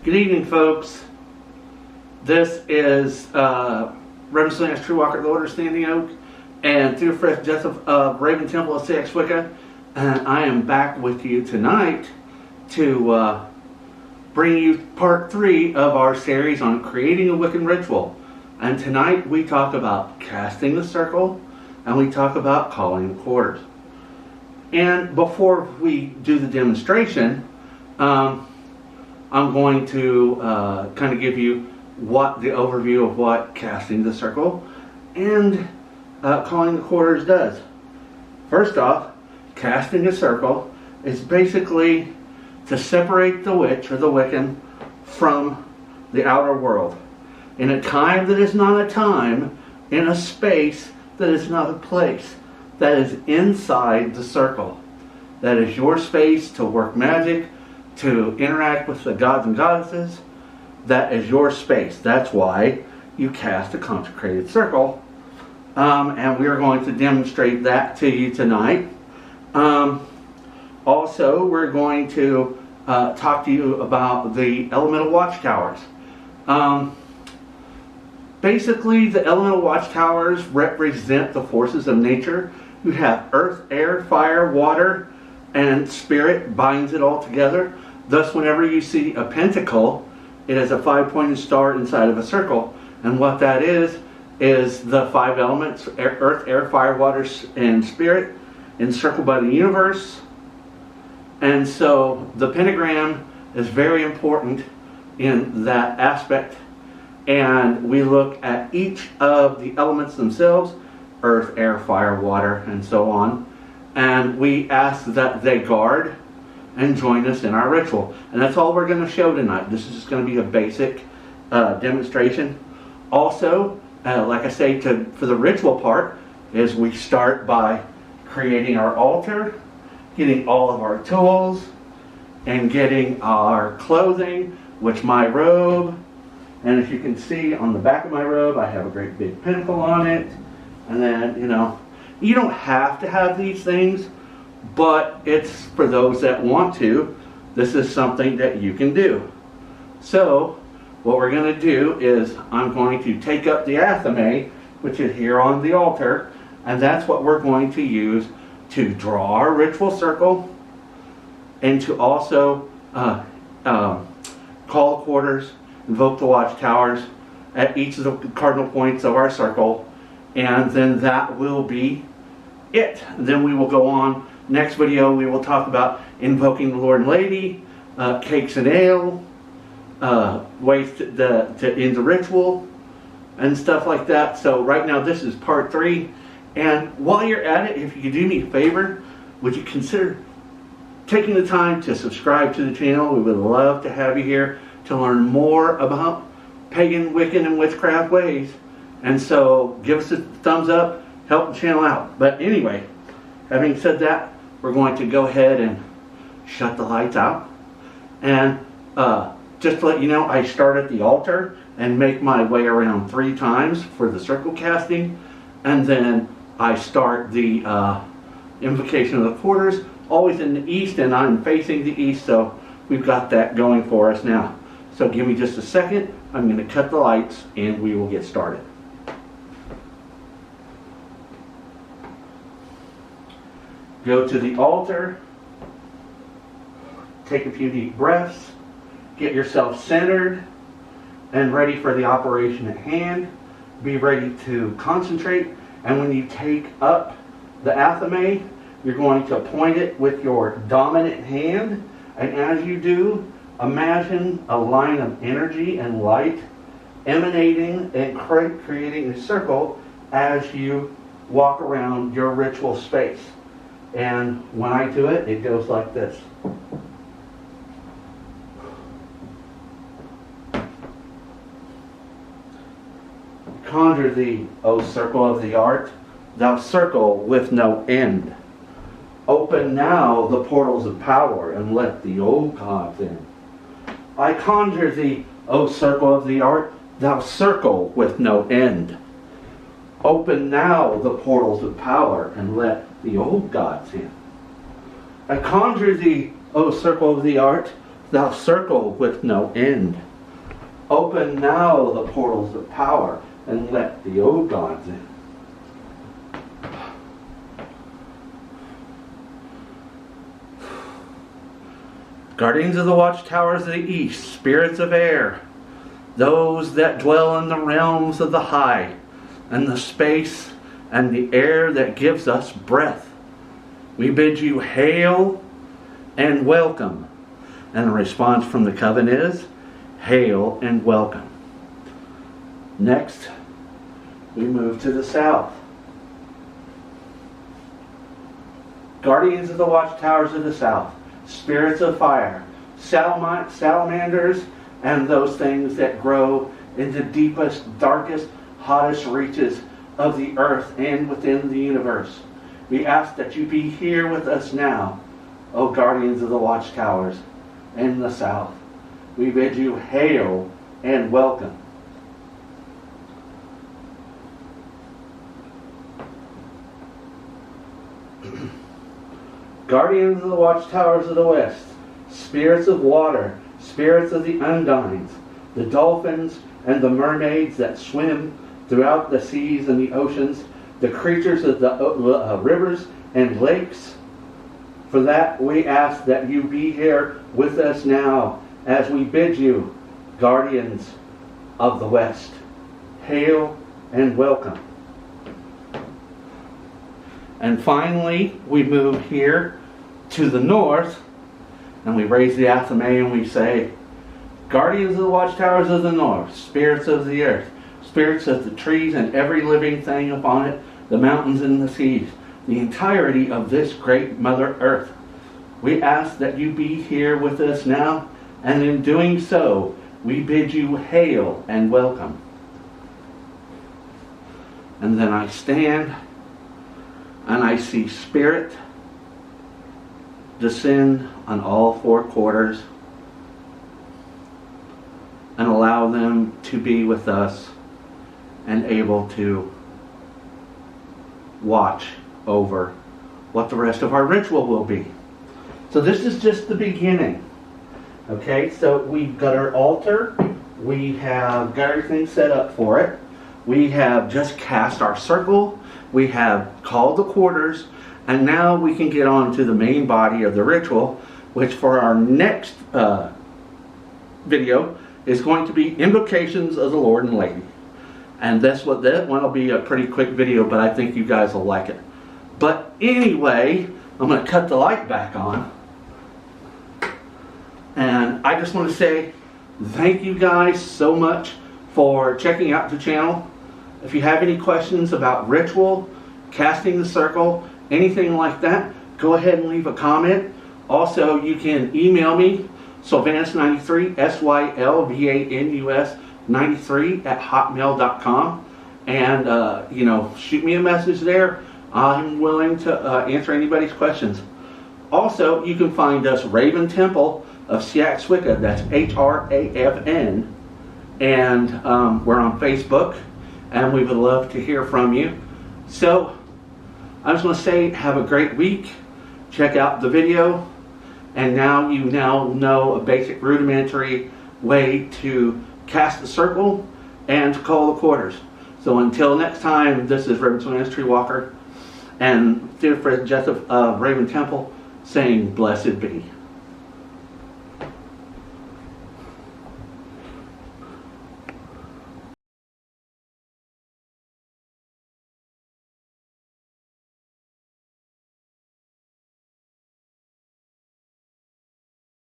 Good evening, folks. This is Reverend Selena True Walker, the Order of Standing Oak, and through the fresh death of Raven Temple of CX Wicca. And I am back with you tonight to bring you part 3 of our series on creating a Wiccan ritual. And tonight we talk about casting the circle, and we talk about calling the quarters. And before we do the demonstration, I'm going to kind of give you the overview of what casting the circle and calling the quarters does. First off, casting a circle is basically to separate the witch or the Wiccan from the outer world in a time that is not a time, in a space that is not a place, that is inside the circle. That is your space to work magic, to interact with the gods and goddesses. That is your space. That's why you cast a consecrated circle. And we are going to demonstrate that to you tonight. Also, we're going to talk to you about the elemental watchtowers. Basically, the elemental watchtowers represent the forces of nature. You have earth, air, fire, water, and spirit binds it all together. Thus, whenever you see a pentacle, it has a 5-pointed star inside of a circle. And what that is the 5 elements, earth, air, fire, water, and spirit, encircled by the universe. And so the pentagram is very important in that aspect. And we look at each of the elements themselves, earth, air, fire, water, and so on. And we ask that they guard and join us in our ritual. And that's all we're going to show tonight. This is just going to be a basic demonstration. Also, like I say, for the ritual part, is we start by creating our altar, getting all of our tools, and getting our clothing, which my robe, and as you can see on the back of my robe, I have a great big pentacle on it. And then, you don't have to have these things, but it's for those that want to. This is something that you can do. So what we're going to do is I'm going to take up the athame, which is here on the altar, and that's what we're going to use to draw our ritual circle and to also call quarters, invoke the watchtowers at each of the cardinal points of our circle, and then that will be it. Then we will go on. Next video we will talk about invoking the Lord and Lady, cakes and ale, ways to end the ritual, and stuff like that. So right now this is part 3. And while you're at it, if you could do me a favor, would you consider taking the time to subscribe to the channel? We would love to have you here to learn more about pagan, Wiccan, and witchcraft ways. And so give us a thumbs up, help the channel out. But anyway, having said that, we're going to go ahead and shut the lights out. And just to let you know, I start at the altar and make my way around 3 times for the circle casting. And then I start the invocation of the quarters, always in the east, and I'm facing the east, so we've got that going for us now. So give me just a second. I'm going to cut the lights and we will get started. Go to the altar, take a few deep breaths, get yourself centered and ready for the operation at hand. Be ready to concentrate, and when you take up the athame, you're going to point it with your dominant hand, and as you do, imagine a line of energy and light emanating and creating a circle as you walk around your ritual space. And when I do it, it goes like this. Conjure thee, O circle of the art, thou circle with no end. Open now the portals of power and let the old gods in. I conjure thee, O circle of the art, thou circle with no end. Open now the portals of power and let the old gods in. I conjure thee, O circle of the art, thou circle with no end. Open now the portals of power, and let the old gods in. Guardians of the watchtowers of the east, spirits of air, those that dwell in the realms of the high, and the space and the air that gives us breath, we bid you hail and welcome. And the response from the coven is, hail and welcome. Next, we move to the south. Guardians of the watchtowers of the south, spirits of fire, salamanders, and those things that grow in the deepest, darkest, hottest reaches of the earth and within the universe. We ask that you be here with us now, O guardians of the watchtowers in the south. We bid you hail and welcome. Guardians of the watchtowers of the west, spirits of water, spirits of the undines, the dolphins and the mermaids that swim throughout the seas and the oceans, the creatures of the rivers and lakes. For that we ask that you be here with us now as we bid you, guardians of the west, hail and welcome. And finally, we move here to the north, and we raise the athame and we say, guardians of the watchtowers of the north, spirits of the earth, spirits of the trees and every living thing upon it, the mountains and the seas, the entirety of this great Mother Earth. We ask that you be here with us now, and in doing so, we bid you hail and welcome. And then I stand and I see spirit descend on all four quarters and allow them to be with us and able to watch over what the rest of our ritual will be. So this is just the beginning. Okay, so we've got our altar, we have got everything set up for it, we have just cast our circle, we have called the quarters, and now we can get on to the main body of the ritual, which for our next video is going to be invocations of the Lord and Lady. And that one will be a pretty quick video, but I think you guys will like it. But anyway, I'm going to cut the light back on. And I just want to say thank you guys so much for checking out the channel. If you have any questions about ritual, casting the circle, anything like that, go ahead and leave a comment. Also, you can email me, Sylvanus93, SYLVANUS 93 at hotmail.com, and shoot me a message there. I'm willing to answer anybody's questions. Also, you can find us Raven Temple of Siaxwicca, that's HRAFN, and we're on Facebook, and we would love to hear from you. So I just want to say have a great week. Check out the video, and now you know a basic rudimentary way to cast the circle and to call the quarters. So until next time, this is Reverend Sylvanus Tree Walker and Theodore Jessup of Raven Temple saying blessed be.